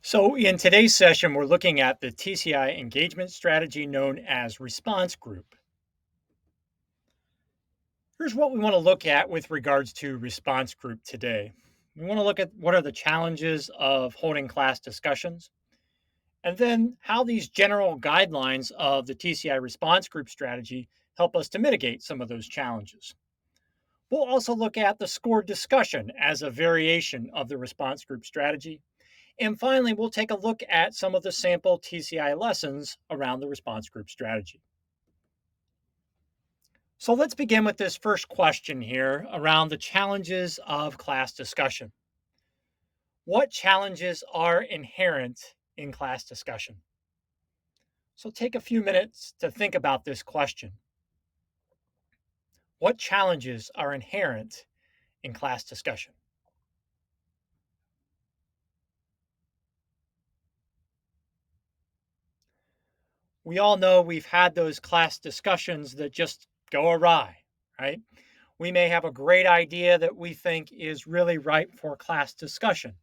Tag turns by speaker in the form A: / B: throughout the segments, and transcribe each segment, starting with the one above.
A: So, in today's session, we're looking at the TCI engagement strategy known as response group. Here's what we want to look at with regards to response group today. We want to look at what are the challenges of holding class discussions, and then how these general guidelines of the TCI response group strategy help us to mitigate some of those challenges. We'll also look at the scored discussion as a variation of the response group strategy. And finally, we'll take a look at some of the sample TCI lessons around the response group strategy. So let's begin with this first question here around the challenges of class discussion. What challenges are inherent in class discussion? So take a few minutes to think about this question. What challenges are inherent in class discussion? We all know we've had those class discussions that just go awry, right? We may have a great idea that we think is really ripe for class discussion.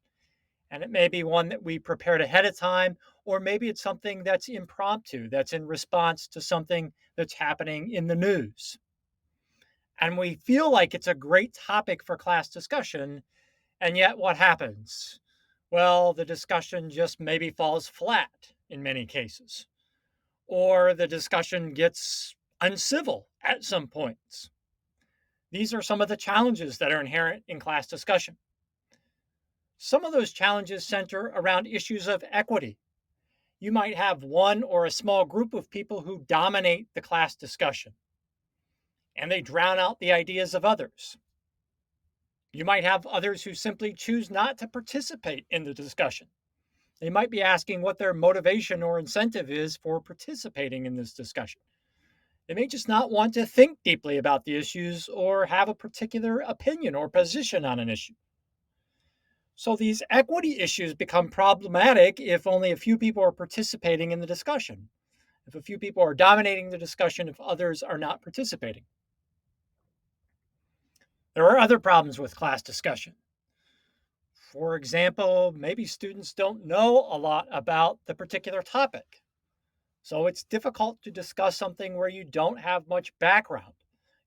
A: And it may be one that we prepared ahead of time, or maybe it's something that's impromptu, that's in response to something that's happening in the news. And we feel like it's a great topic for class discussion. And yet, what happens? Well, the discussion just maybe falls flat in many cases, or the discussion gets uncivil at some points. These are some of the challenges that are inherent in class discussion. Some of those challenges center around issues of equity. You might have one or a small group of people who dominate the class discussion and they drown out the ideas of others. You might have others who simply choose not to participate in the discussion. They might be asking what their motivation or incentive is for participating in this discussion. They may just not want to think deeply about the issues or have a particular opinion or position on an issue. So these equity issues become problematic if only a few people are participating in the discussion, if a few people are dominating the discussion, if others are not participating. There are other problems with class discussion. For example, maybe students don't know a lot about the particular topic. So it's difficult to discuss something where you don't have much background,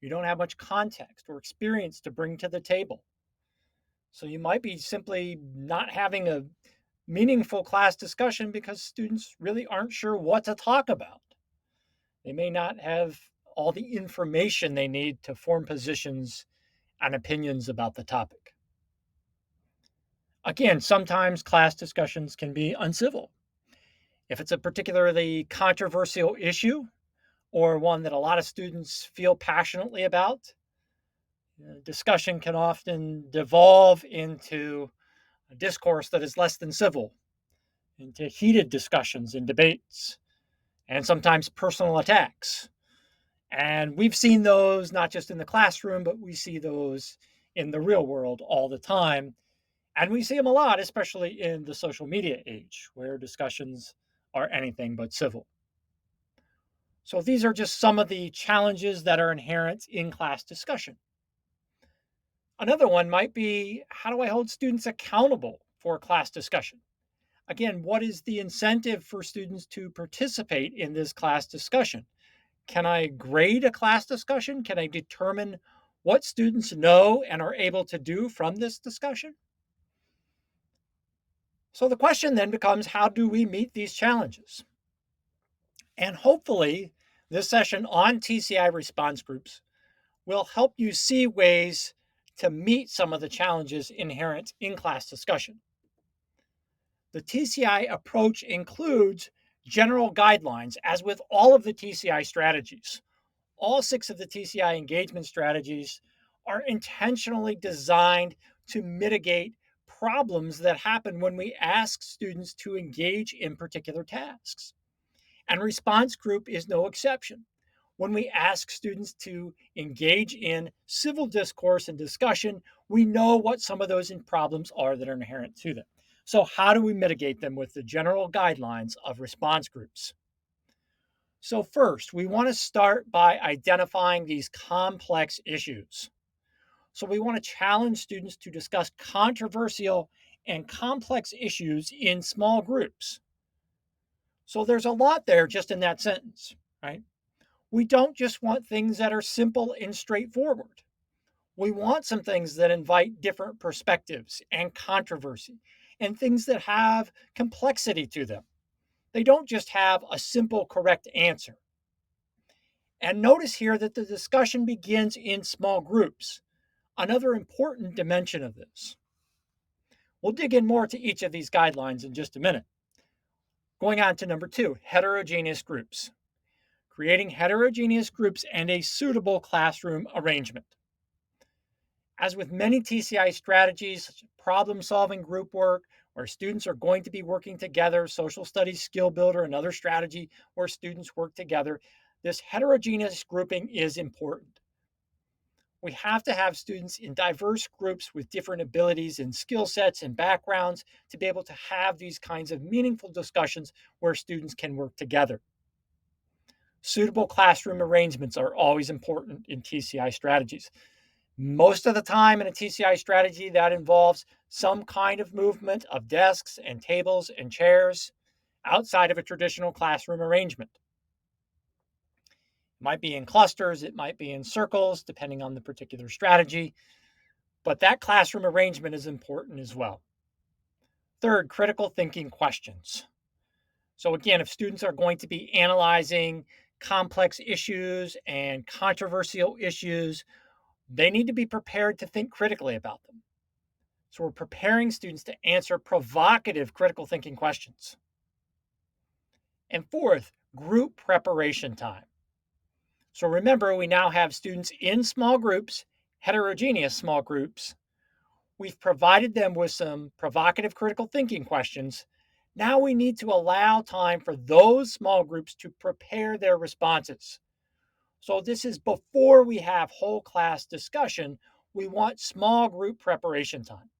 A: you don't have much context or experience to bring to the table. So you might be simply not having a meaningful class discussion because students really aren't sure what to talk about. They may not have all the information they need to form positions and opinions about the topic. Again, sometimes class discussions can be uncivil. If it's a particularly controversial issue or one that a lot of students feel passionately about, discussion can often devolve into a discourse that is less than civil, into heated discussions and debates, and sometimes personal attacks. And we've seen those not just in the classroom, but we see those in the real world all the time. And we see them a lot, especially in the social media age, where discussions are anything but civil. So these are just some of the challenges that are inherent in class discussion. Another one might be, how do I hold students accountable for class discussion? Again, what is the incentive for students to participate in this class discussion? Can I grade a class discussion? Can I determine what students know and are able to do from this discussion? So the question then becomes, how do we meet these challenges? And hopefully, this session on TCI response groups will help you see ways to meet some of the challenges inherent in class discussion. The TCI approach includes general guidelines, as with all of the TCI strategies. All six of the TCI engagement strategies are intentionally designed to mitigate problems that happen when we ask students to engage in particular tasks. And response group is no exception. When we ask students to engage in civil discourse and discussion, we know what some of those problems are that are inherent to them. So, how do we mitigate them with the general guidelines of response groups? So, first, we want to start by identifying these complex issues. So, we want to challenge students to discuss controversial and complex issues in small groups. So there's a lot there just in that sentence, right? We don't just want things that are simple and straightforward. We want some things that invite different perspectives and controversy and things that have complexity to them. They don't just have a simple, correct answer. And notice here that the discussion begins in small groups, another important dimension of this. We'll dig in more to each of these guidelines in just a minute. Going on to number 2, heterogeneous groups. Creating heterogeneous groups and a suitable classroom arrangement. As with many TCI strategies, such as problem-solving group work, where students are going to be working together, social studies skill builder, another strategy where students work together, this heterogeneous grouping is important. We have to have students in diverse groups with different abilities and skill sets and backgrounds to be able to have these kinds of meaningful discussions where students can work together. Suitable classroom arrangements are always important in TCI strategies. Most of the time in a TCI strategy, that involves some kind of movement of desks and tables and chairs outside of a traditional classroom arrangement. It might be in clusters, it might be in circles, depending on the particular strategy, but that classroom arrangement is important as well. Third, critical thinking questions. So again, if students are going to be analyzing complex issues and controversial issues, they need to be prepared to think critically about them. So we're preparing students to answer provocative critical thinking questions. And fourth, group preparation time. So remember, we now have students in small groups, heterogeneous small groups. We've provided them with some provocative critical thinking questions. Now we need to allow time for those small groups to prepare their responses. So this is before we have whole class discussion. We want small group preparation time.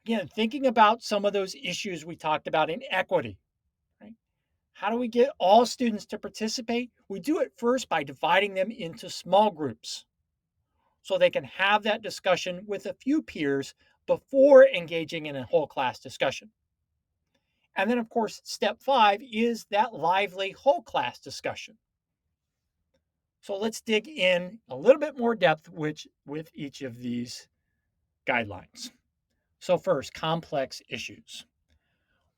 A: Again, thinking about some of those issues we talked about in equity, right? How do we get all students to participate? We do it first by dividing them into small groups so they can have that discussion with a few peers before engaging in a whole class discussion. And then, of course, step 5 is that lively whole class discussion. So let's dig in a little bit more depth with each of these guidelines. So first, complex issues.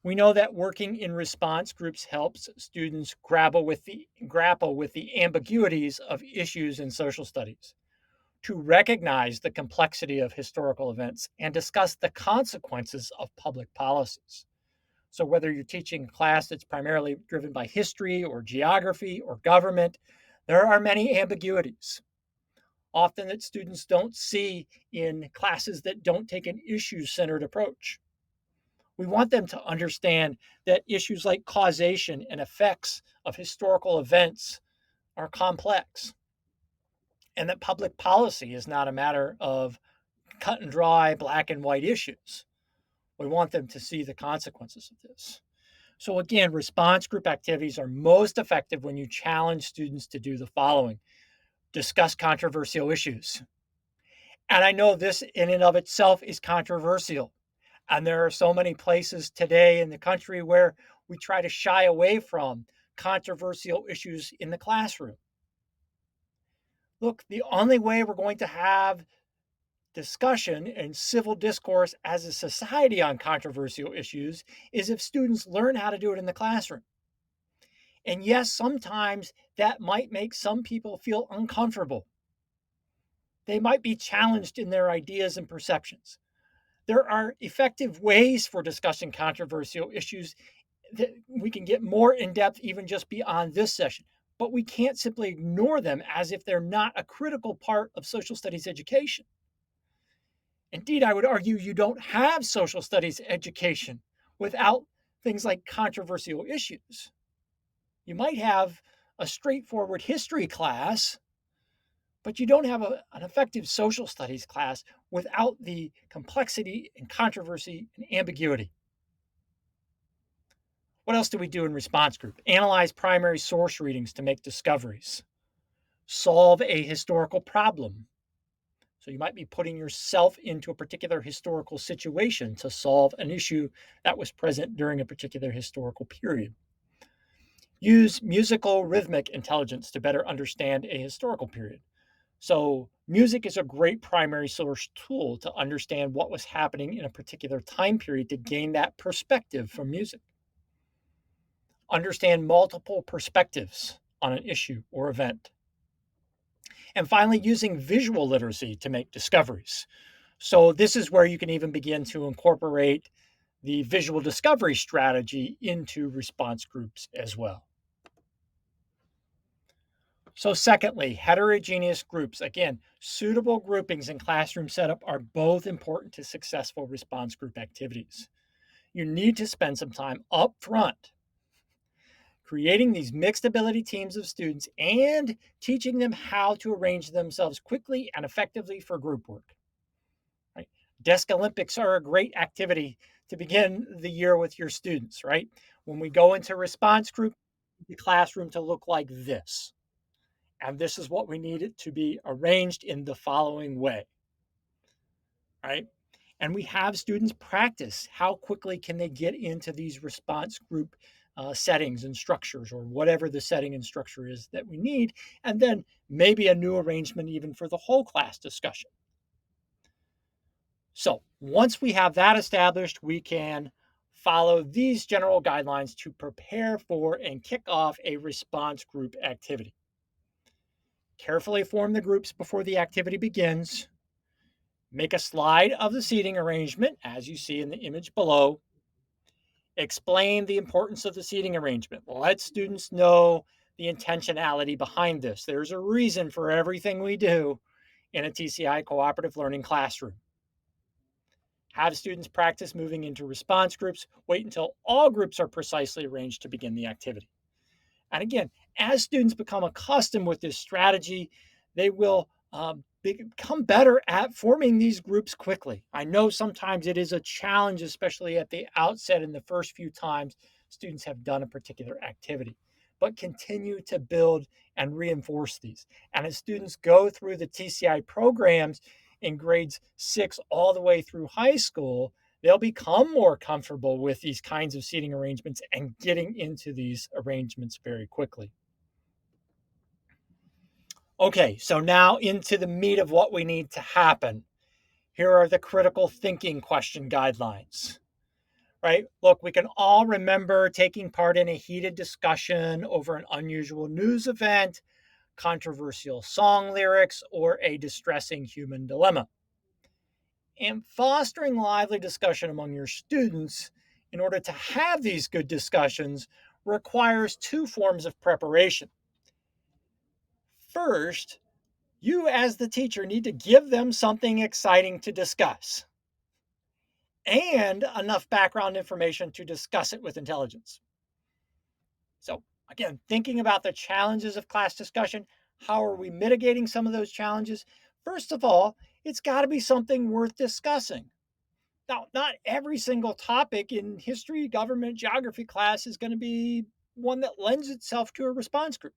A: We know that working in response groups helps students grapple with the ambiguities of issues in social studies, to recognize the complexity of historical events and discuss the consequences of public policies. So whether you're teaching a class that's primarily driven by history or geography or government, there are many ambiguities, often that students don't see in classes that don't take an issue-centered approach. We want them to understand that issues like causation and effects of historical events are complex, and that public policy is not a matter of cut and dry black and white issues. We want them to see the consequences of this. So again, response group activities are most effective when you challenge students to do the following: discuss controversial issues. And I know this in and of itself is controversial. And there are so many places today in the country where we try to shy away from controversial issues in the classroom. Look, the only way we're going to have discussion and civil discourse as a society on controversial issues is if students learn how to do it in the classroom. And yes, sometimes that might make some people feel uncomfortable. They might be challenged in their ideas and perceptions. There are effective ways for discussing controversial issues that we can get more in depth even just beyond this session, but we can't simply ignore them as if they're not a critical part of social studies education. Indeed, I would argue you don't have social studies education without things like controversial issues. You might have a straightforward history class, but you don't have an effective social studies class without the complexity and controversy and ambiguity. What else do we do in response group? Analyze primary source readings to make discoveries. Solve a historical problem. So you might be putting yourself into a particular historical situation to solve an issue that was present during a particular historical period. Use musical rhythmic intelligence to better understand a historical period. So, music is a great primary source tool to understand what was happening in a particular time period to gain that perspective from music. Understand multiple perspectives on an issue or event. And finally, using visual literacy to make discoveries. So, this is where you can even begin to incorporate the visual discovery strategy into response groups as well. So, secondly, heterogeneous groups. Again, suitable groupings and classroom setup are both important to successful response group activities. You need to spend some time up front creating these mixed ability teams of students and teaching them how to arrange themselves quickly and effectively for group work. Right? Desk Olympics are a great activity to begin the year with your students, right? When we go into response group, the classroom to look like this. And this is what we need it to be arranged in the following way, right? And we have students practice how quickly can they get into these response group settings and structures, or whatever the setting and structure is that we need, and then maybe a new arrangement even for the whole class discussion. So once we have that established, we can follow these general guidelines to prepare for and kick off a response group activity. Carefully form the groups before the activity begins. Make a slide of the seating arrangement, as you see in the image below. Explain the importance of the seating arrangement. Let students know the intentionality behind this. There's a reason for everything we do in a TCI cooperative learning classroom. Have students practice moving into response groups. Wait until all groups are precisely arranged to begin the activity. And again, as students become accustomed with this strategy, they will become better at forming these groups quickly. I know sometimes it is a challenge, especially at the outset in the first few times students have done a particular activity, but continue to build and reinforce these. And as students go through the TCI programs in grades 6 all the way through high school, they'll become more comfortable with these kinds of seating arrangements and getting into these arrangements very quickly. Okay, so now into the meat of what we need to happen. Here are the critical thinking question guidelines, right? Look, we can all remember taking part in a heated discussion over an unusual news event, controversial song lyrics, or a distressing human dilemma. And fostering lively discussion among your students in order to have these good discussions requires two forms of preparation. First, you as the teacher need to give them something exciting to discuss and enough background information to discuss it with intelligence. So, again, thinking about the challenges of class discussion, how are we mitigating some of those challenges? First of all, it's got to be something worth discussing. Now, not every single topic in history, government, geography class is going to be one that lends itself to a response group,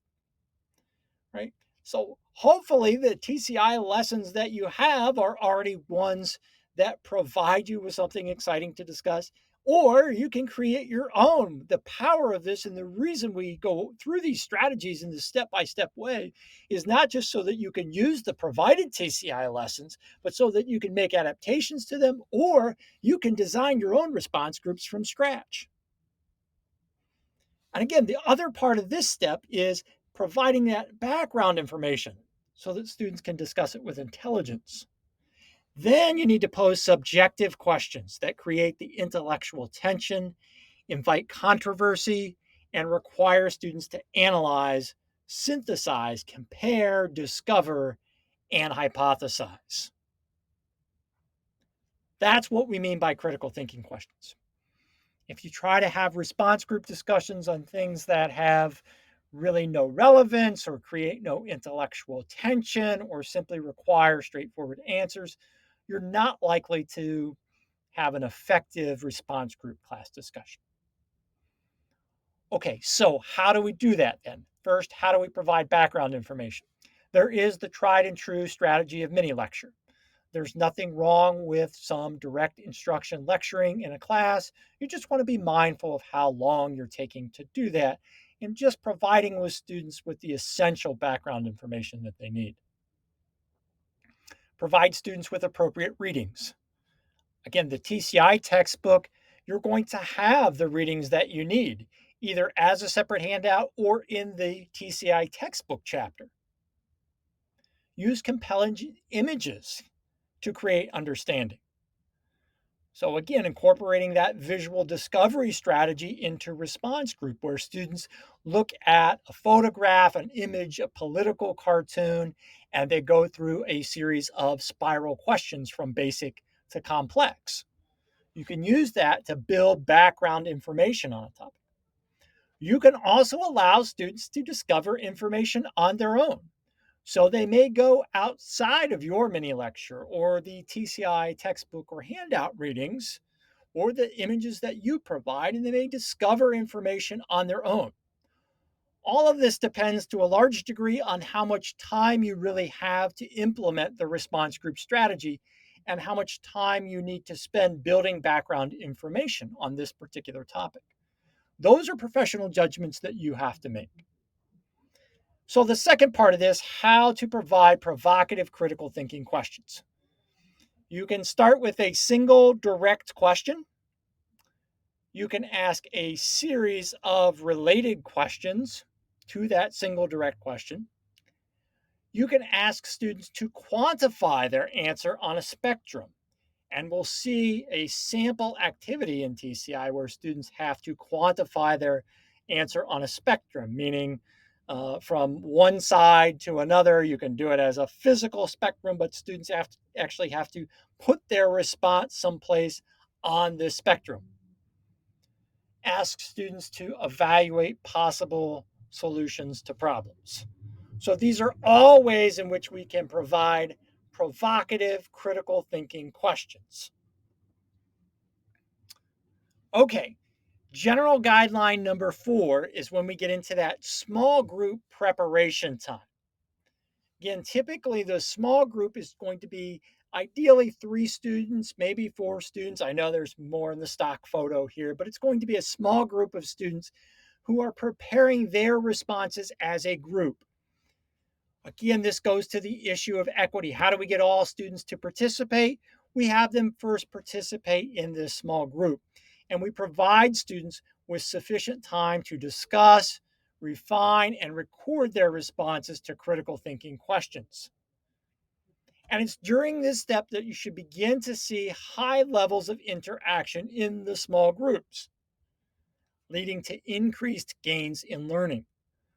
A: right? So hopefully the TCI lessons that you have are already ones that provide you with something exciting to discuss, or you can create your own. The power of this and the reason we go through these strategies in the step-by-step way is not just so that you can use the provided TCI lessons, but so that you can make adaptations to them, or you can design your own response groups from scratch. And again, the other part of this step is providing that background information so that students can discuss it with intelligence. Then you need to pose subjective questions that create the intellectual tension, invite controversy, and require students to analyze, synthesize, compare, discover, and hypothesize. That's what we mean by critical thinking questions. If you try to have response group discussions on things that have really no relevance or create no intellectual tension or simply require straightforward answers, you're not likely to have an effective response group class discussion. Okay, so how do we do that then? First, how do we provide background information? There is the tried and true strategy of mini lecture. There's nothing wrong with some direct instruction lecturing in a class. You just want to be mindful of how long you're taking to do that and just providing with students with the essential background information that they need. Provide students with appropriate readings. Again, the TCI textbook, you're going to have the readings that you need, either as a separate handout or in the TCI textbook chapter. Use compelling images to create understanding. So, again, incorporating that visual discovery strategy into response group, where students look at a photograph, an image, a political cartoon, and they go through a series of spiral questions from basic to complex. You can use that to build background information on a topic. You can also allow students to discover information on their own. So they may go outside of your mini lecture or the TCI textbook or handout readings or the images that you provide, and they may discover information on their own. All of this depends to a large degree on how much time you really have to implement the response group strategy and how much time you need to spend building background information on this particular topic. Those are professional judgments that you have to make. So, the second part of this, how to provide provocative critical thinking questions. You can start with a single direct question. You can ask a series of related questions to that single direct question. You can ask students to quantify their answer on a spectrum. And we'll see a sample activity in TCI where students have to quantify their answer on a spectrum, meaning from one side to another. You can do it as a physical spectrum, but students actually have to put their response someplace on this spectrum. Ask students to evaluate possible solutions to problems. So these are all ways in which we can provide provocative critical thinking questions. Okay, general guideline number 4 is when we get into that small group preparation time. Again, typically the small group is going to be ideally 3 students, maybe 4 students. I know there's more in the stock photo here, but it's going to be a small group of students who are preparing their responses as a group. Again, this goes to the issue of equity. How do we get all students to participate? We have them first participate in this small group, and we provide students with sufficient time to discuss, refine, and record their responses to critical thinking questions. And it's during this step that you should begin to see high levels of interaction in the small groups, leading to increased gains in learning.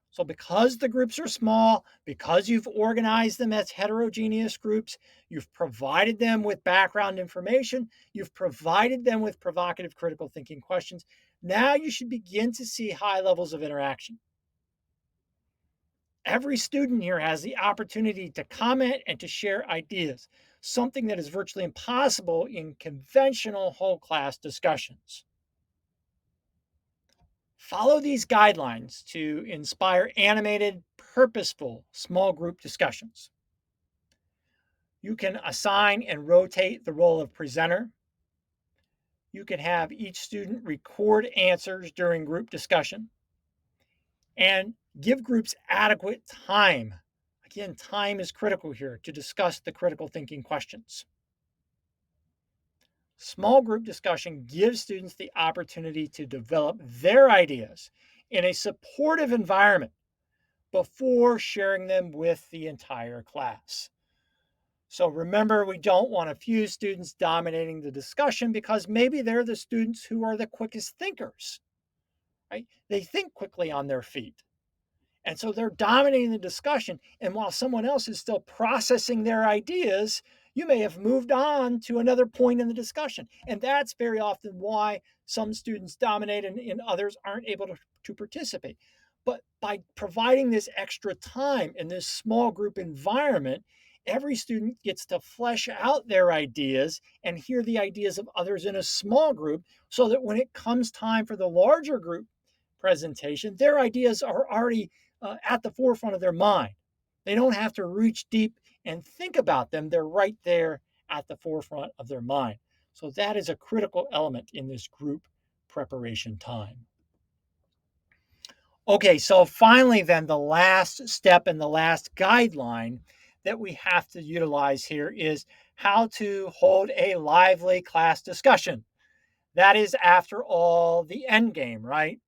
A: So, because the groups are small, because you've organized them as heterogeneous groups, you've provided them with background information, you've provided them with provocative critical thinking questions, now you should begin to see high levels of interaction. Every student here has the opportunity to comment and to share ideas, something that is virtually impossible in conventional whole class discussions. Follow these guidelines to inspire animated, purposeful small group discussions. You can assign and rotate the role of presenter. You can have each student record answers during group discussion and give groups adequate time. Again, time is critical here to discuss the critical thinking questions. Small group discussion gives students the opportunity to develop their ideas in a supportive environment before sharing them with the entire class. So remember, we don't want a few students dominating the discussion because maybe they're the students who are the quickest thinkers, right? They think quickly on their feet. And so they're dominating the discussion. And while someone else is still processing their ideas, you may have moved on to another point in the discussion. And that's very often why some students dominate and others aren't able to participate. But by providing this extra time in this small group environment, every student gets to flesh out their ideas and hear the ideas of others in a small group so that when it comes time for the larger group presentation, their ideas are already at the forefront of their mind. They don't have to reach deep and think about them. They're right there at the forefront of their mind. So that is a critical element in this group preparation time. Okay, so finally, then, the last step and the last guideline that we have to utilize here is how to hold a lively class discussion. That is, after all, the end game, right?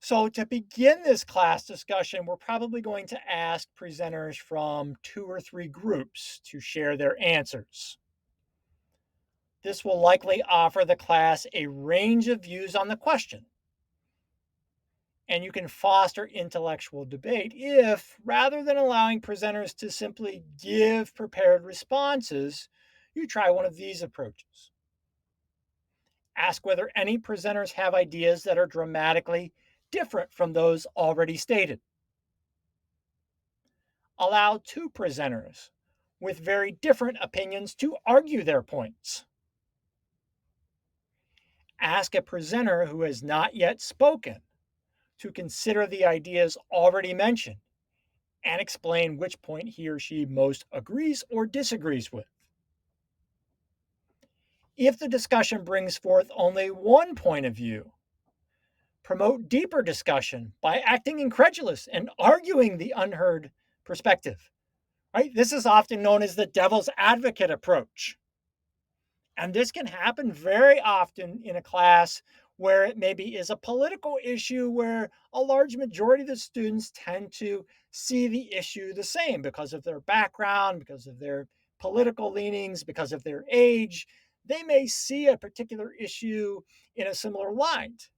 A: So, to begin this class discussion, we're probably going to ask presenters from 2 or 3 groups to share their answers. This will likely offer the class a range of views on the question, and you can foster intellectual debate if, rather than allowing presenters to simply give prepared responses, you try one of these approaches. Ask whether any presenters have ideas that are dramatically different from those already stated. Allow 2 presenters with very different opinions to argue their points. Ask a presenter who has not yet spoken to consider the ideas already mentioned and explain which point he or she most agrees or disagrees with. If the discussion brings forth only one point of view, promote deeper discussion by acting incredulous and arguing the unheard perspective. Right? This is often known as the devil's advocate approach. And this can happen very often in a class where it maybe is a political issue where a large majority of the students tend to see the issue the same because of their background, because of their political leanings, because of their age. They may see a particular issue in a similar light.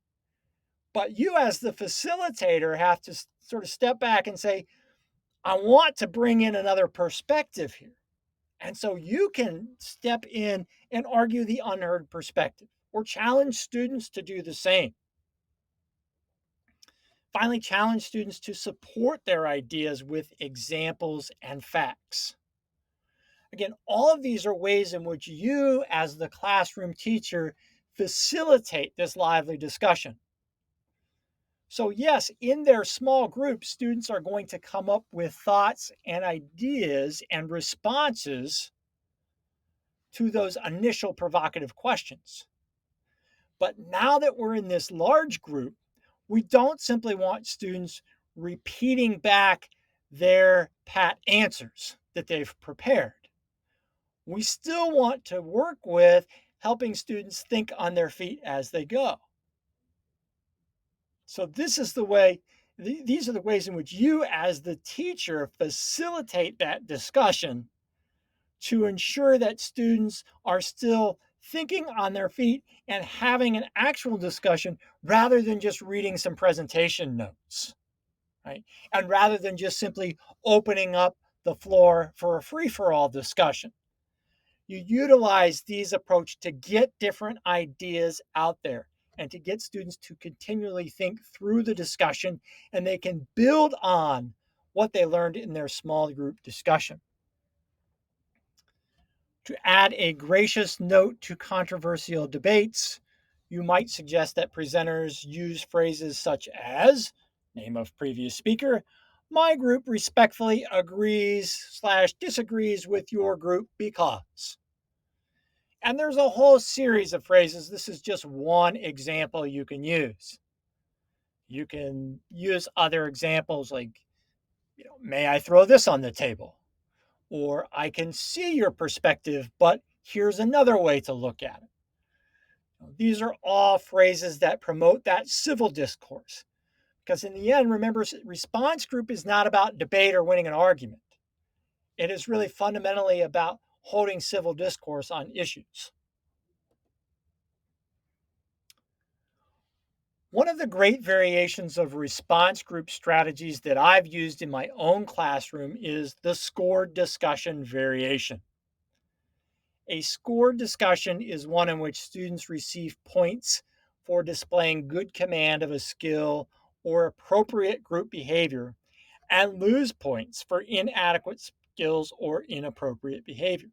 A: But you, as the facilitator, have to sort of step back and say, I want to bring in another perspective here. And so you can step in and argue the unheard perspective or challenge students to do the same. Finally, challenge students to support their ideas with examples and facts. Again, all of these are ways in which you, as the classroom teacher, facilitate this lively discussion. So, yes, in their small group, students are going to come up with thoughts and ideas and responses to those initial provocative questions. But now that we're in this large group, we don't simply want students repeating back their pat answers that they've prepared. We still want to work with helping students think on their feet as they go. So this is the way, these are the ways in which you as the teacher facilitate that discussion to ensure that students are still thinking on their feet and having an actual discussion rather than just reading some presentation notes, right? And rather than just simply opening up the floor for a free-for-all discussion. You utilize these approaches to get different ideas out there and to get students to continually think through the discussion, and they can build on what they learned in their small group discussion. To add a gracious note to controversial debates, you might suggest that presenters use phrases such as, name of previous speaker, my group respectfully agrees/disagrees with your group because. And there's a whole series of phrases. This is just one example you can use. You can use other examples like, may I throw this on the table? Or I can see your perspective, but here's another way to look at it. These are all phrases that promote that civil discourse. Because in the end, remember, response group is not about debate or winning an argument. It is really fundamentally about holding civil discourse on issues. One of the great variations of response group strategies that I've used in my own classroom is the scored discussion variation. A scored discussion is one in which students receive points for displaying good command of a skill or appropriate group behavior and lose points for inadequate skills or inappropriate behavior.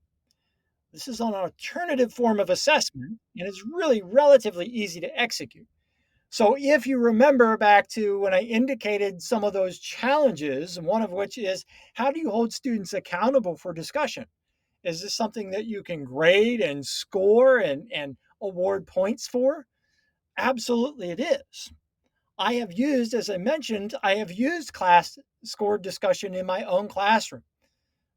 A: This is an alternative form of assessment and is really relatively easy to execute. So if you remember back to when I indicated some of those challenges, one of which is how do you hold students accountable for discussion? Is this something that you can grade and score and award points for? Absolutely, it is. I have used, as I mentioned, I have used class scored discussion in my own classroom.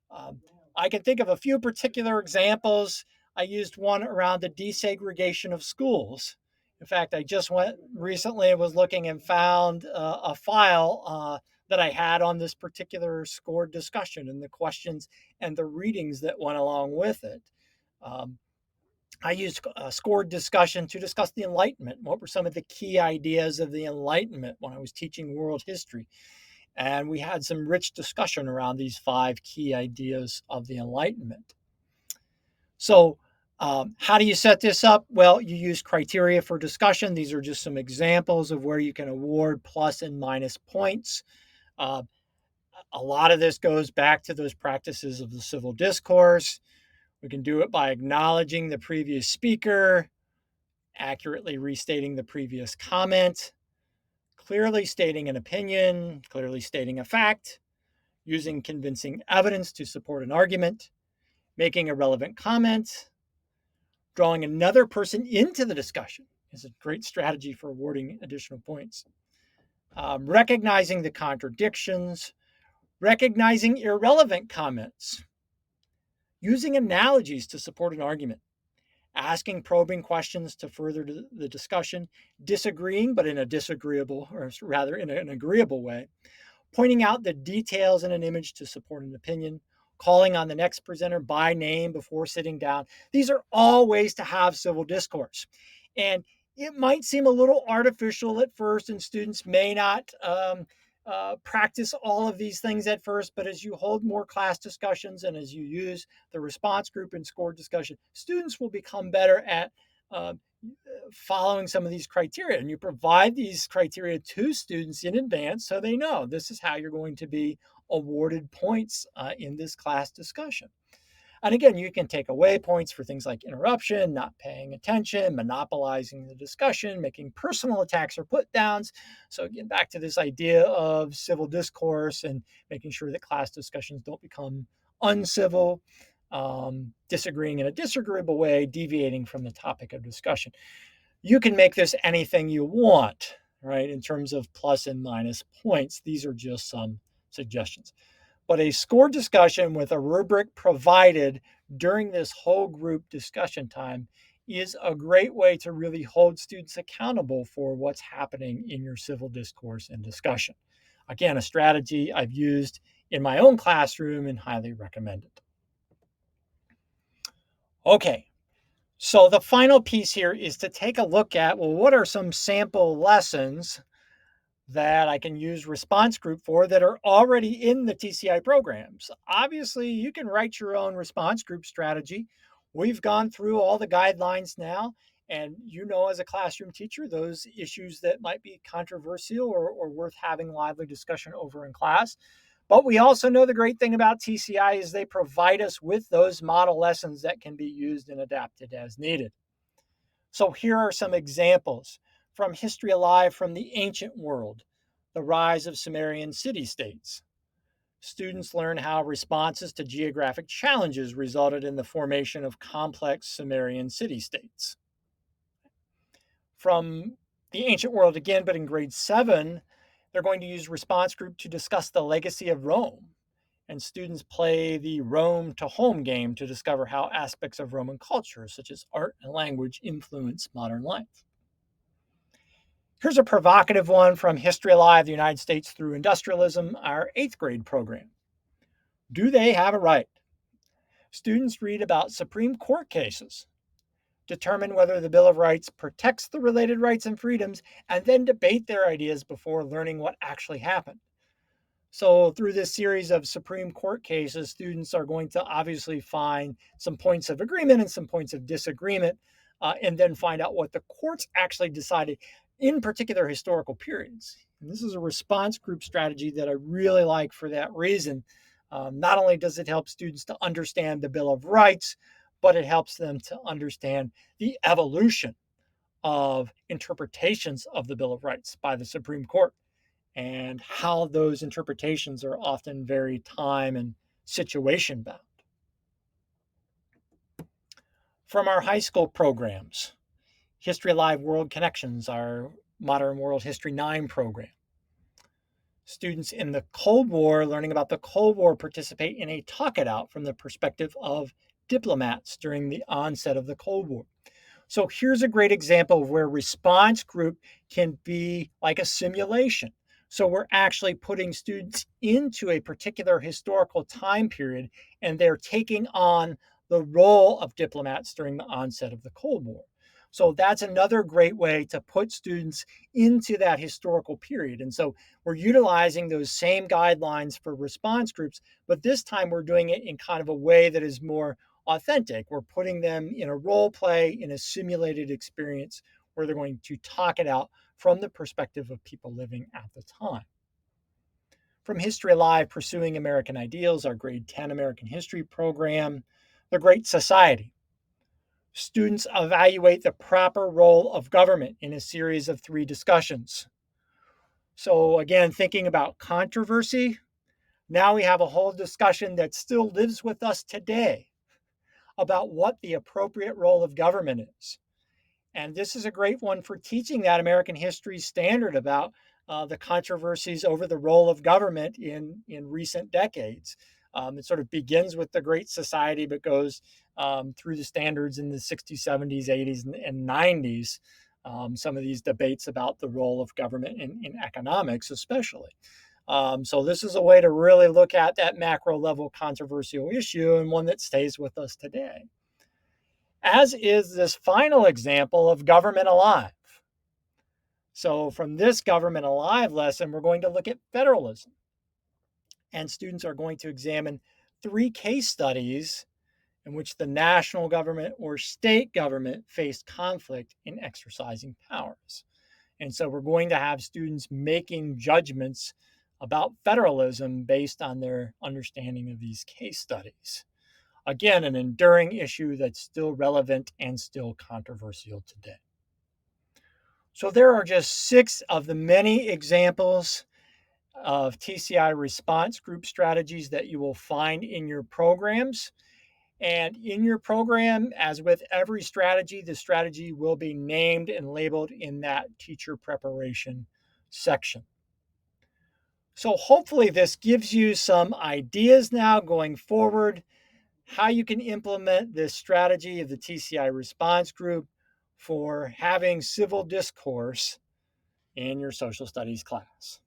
A: Um, I can think of a few particular examples. I used one around the desegregation of schools. In fact, I just went recently, was looking and found a file that I had on this particular scored discussion and the questions and the readings that went along with it. Um, I used a scored discussion to discuss the Enlightenment. What were some of the key ideas of the Enlightenment when I was teaching world history? And we had some rich discussion around these five key ideas of the Enlightenment. So, how do you set this up? Well, you use criteria for discussion. These are just some examples of where you can award plus and minus points. Uh, a lot of this goes back to those practices of the civil discourse. We can do it by acknowledging the previous speaker, accurately restating the previous comment, clearly stating an opinion, clearly stating a fact, using convincing evidence to support an argument, making a relevant comment, drawing another person into the discussion is a great strategy for awarding additional points. Recognizing the contradictions, recognizing irrelevant comments, using analogies to support an argument, asking probing questions to further the discussion, disagreeing, but in a disagreeable, or rather in an agreeable way, pointing out the details in an image to support an opinion, calling on the next presenter by name before sitting down. These are all ways to have civil discourse. And it might seem a little artificial at first, and students may not practice all of these things at first, but as you hold more class discussions and as you use the response group and score discussion, students will become better at uh, following some of these criteria. And you provide these criteria to students in advance so they know this is how you're going to be awarded points in this class discussion. And again, you can take away points for things like interruption, not paying attention, monopolizing the discussion, making personal attacks or put downs. So, again, back to this idea of civil discourse and making sure that class discussions don't become uncivil, disagreeing in a disagreeable way, deviating from the topic of discussion. You can make this anything you want, right? In terms of plus and minus points, these are just some suggestions. But a score discussion with a rubric provided during this whole group discussion time is a great way to really hold students accountable for what's happening in your civil discourse and discussion. Again, a strategy I've used in my own classroom and highly recommend it. Okay, so the final piece here is to take a look at, well, what are some sample lessons that I can use response group for that are already in the TCI programs? Obviously, you can write your own response group strategy. We've gone through all the guidelines now, and you know, as a classroom teacher, those issues that might be controversial or worth having lively discussion over in class. But we also know the great thing about TCI is they provide us with those model lessons that can be used and adapted as needed. So here are some examples from History Alive from the Ancient World, the rise of Sumerian city-states. Students learn how responses to geographic challenges resulted in the formation of complex Sumerian city-states. From the Ancient World again, but in grade 7, they're going to use response group to discuss the legacy of Rome. And students play the Rome to home game to discover how aspects of Roman culture, such as art and language, influence modern life. Here's a provocative one from History Alive, the United States Through Industrialism, our 8th grade program. Do they have a right? Students read about Supreme Court cases, determine whether the Bill of Rights protects the related rights and freedoms, and then debate their ideas before learning what actually happened. So, through this series of Supreme Court cases, students are going to obviously find some points of agreement and some points of disagreement, and then find out what the courts actually decided in particular historical periods. And this is a response group strategy that I really like for that reason. Not only does it help students to understand the Bill of Rights, but it helps them to understand the evolution of interpretations of the Bill of Rights by the Supreme Court and how those interpretations are often very time and situation bound. From our high school programs, History Alive World Connections, our Modern World History 9 program. Students in the Cold War, learning about the Cold War, participate in a Talk It Out from the perspective of diplomats during the onset of the Cold War. So here's a great example of where response group can be like a simulation. So we're actually putting students into a particular historical time period, and they're taking on the role of diplomats during the onset of the Cold War. So that's another great way to put students into that historical period. And so we're utilizing those same guidelines for response groups, but this time we're doing it in kind of a way that is more authentic. We're putting them in a role play, in a simulated experience where they're going to talk it out from the perspective of people living at the time. From History Alive, Pursuing American Ideals, our grade 10 American history program, The Great Society. Students evaluate the proper role of government in a series of 3 discussions. So again, thinking about controversy, now we have a whole discussion that still lives with us today about what the appropriate role of government is. And this is a great one for teaching that American history standard about the controversies over the role of government in recent decades. It sort of begins with the Great Society, but goes through the standards in the 60s, 70s, 80s, and 90s. Some of these debates about the role of government in economics, especially. So this is a way to really look at that macro level controversial issue, and one that stays with us today. As is this final example of Government Alive. So from this Government Alive lesson, we're going to look at federalism. And students are going to examine 3 case studies in which the national government or state government faced conflict in exercising powers. And so we're going to have students making judgments about federalism based on their understanding of these case studies. Again, an enduring issue that's still relevant and still controversial today. So there are just 6 of the many examples of TCI response group strategies that you will find in your programs. And in your program, as with every strategy, the strategy will be named and labeled in that teacher preparation section. So hopefully this gives you some ideas now going forward, how you can implement this strategy of the TCI response group for having civil discourse in your social studies class.